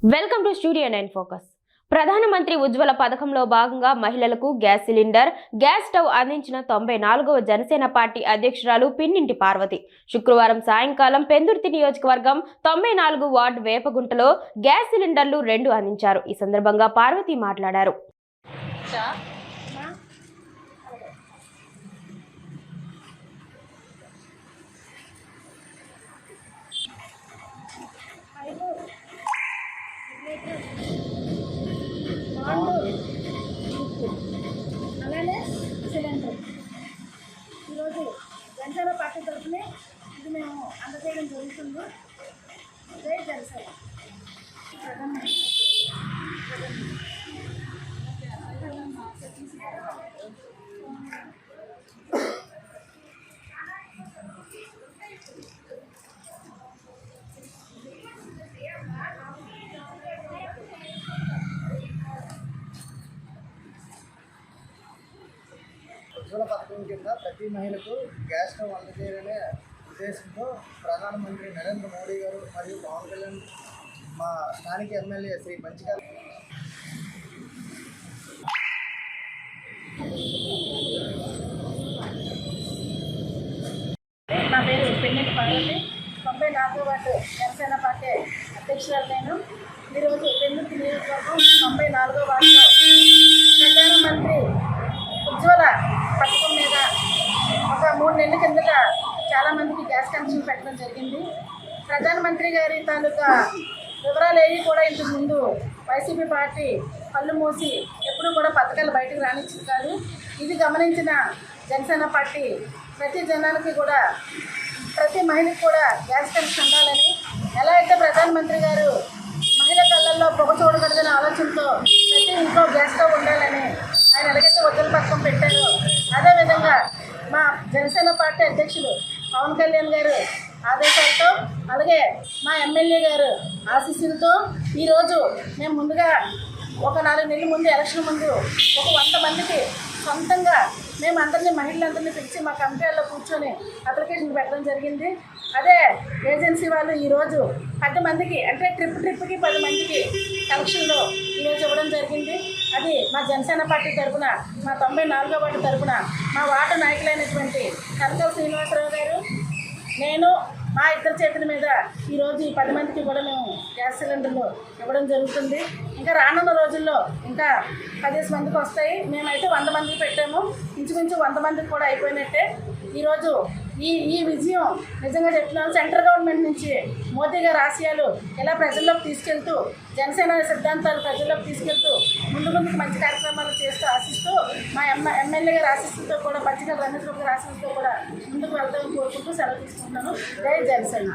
Welcome to studio 9 focus. ప్రధానమంత్రి ఉజ్వల పథకంలో భాగంగా మహిళలకు గ్యాస్ సిలిండర్, గ్యాస్ స్టవ్ అందించిన 94వ జనసేన పార్టీ అధ్యక్షురాలు పిన్నింటి పార్వతి శుక్రవారం సాయంకాలం పెందుర్తి నియోజకవర్గం 94 వార్డు వేపగుంటలో గ్యాస్ సిలిండర్లు 2 అందించారు. ఈ సందర్భంగా పార్వతి మాట్లాడారు. అలానే సిలిండర్ ఈరోజు జనసేన పార్టీ తరఫున ఇది మేము అందజేయడం జరుగుతుంది. జై జనసేన. ఉజ్వల పథకం కింద ప్రతి మహిళకు గ్యాస్ స్టవ్ అందజేయాలనే ఉద్దేశంతో ప్రధానమంత్రి నరేంద్ర మోడీ గారు మరియు పవన్ కళ్యాణ్ మా స్థానిక ఎమ్మెల్యే శ్రీ పంచగారు నా పేరు పిన్నింటి పార్వతి, 94వ వార్డు జనసేన పార్టీ అధ్యక్షురాలు. నేను ఈరోజు పెందుర్తి నియోజకవర్గం 94వ వార్డులో ప్రధానమంత్రి ఉజ్వల పథకం మీద ఒక 3 నెలల కిందట చాలామందికి గ్యాస్ కనెక్షన్ పెట్టడం జరిగింది. ప్రధానమంత్రి గారి తాలూకా వివరాలు ఏవి కూడా ఇంతకు ముందు వైసీపీ పార్టీ కళ్ళు మూసి ఎప్పుడూ కూడా పథకాలు బయటకు రానిచ్చింది కాదు. ఇది గమనించిన జనసేన పార్టీ ప్రతి జనానికి కూడా, ప్రతి మహిళకి కూడా గ్యాస్ కనెక్షన్ ఉండాలని, ఎలా అయితే ప్రధానమంత్రి గారు మహిళ కళ్ళల్లో పొగ చూడకూడదనే ఆలోచనతో ప్రతి ఇంట్లో గ్యాస్ స్టవ్ ఉండాలని ఆయన ఎలాగైతే ఉజ్వల పథకం పెట్టారో, అదేవిధంగా మా జనసేన పార్టీ అధ్యక్షులు పవన్ కళ్యాణ్ గారు ఆదేశాలతో, అలాగే మా ఎమ్మెల్యే గారు ఆశీస్సులతో ఈరోజు మేము ముందుగా ఒక 4 నెలల ముందు ఎలక్షన్ ముందు ఒక 100 మందికి సొంతంగా మేము అందరినీ మహిళలందరినీ పిలిచి మా కమిటీల్లో కూర్చొని అప్లికేషన్ పెట్టడం జరిగింది. అదే ఏజెన్సీ వాళ్ళు ఈరోజు 10 మందికి, అంటే ట్రిప్కి 10 మందికి కలెక్షన్లో ఈరోజు ఇవ్వడం జరిగింది. అది మా జనసేన పార్టీ తరఫున, మా 94వ వార్డు తరఫున మా వార్డు నాయకులైనటువంటి కనకల శ్రీనివాసరావు గారు, నేను, మా ఇద్దరి చేతుల మీద ఈరోజు ఈ 10 మందికి కూడా మేము గ్యాస్ సిలిండర్లు ఇవ్వడం జరుగుతుంది. ఇంకా రానున్న రోజుల్లో ఇంకా 10 మందికి వస్తాయి. మేమైతే 100 మందికి పెట్టాము. ఇంచుమించు 100 మందికి కూడా అయిపోయినట్టే. ఈరోజు ఈ విజయం నిజంగా చెప్తున్నాను, సెంట్రల్ గవర్నమెంట్ నుంచి మోదీ గారి ఆశయాలు ఇలా ప్రజల్లోకి తీసుకెళ్తూ, జనసేన సిద్ధాంతాలు ప్రజల్లోకి తీసుకెళ్తూ ముందుకు మంచి కార్యక్రమాలు చేస్తూ ఆశిస్తూ, మా ఎమ్మెల్యే గారి ఆశీస్సులతో కూడా, పచ్చిగా రమేష్ బాబు గారి ఆశీస్సులతో కూడా ముందుకు వెళ్తామని కోరుకుంటూ సెలవు తీసుకుంటున్నాను. జై జనసేన.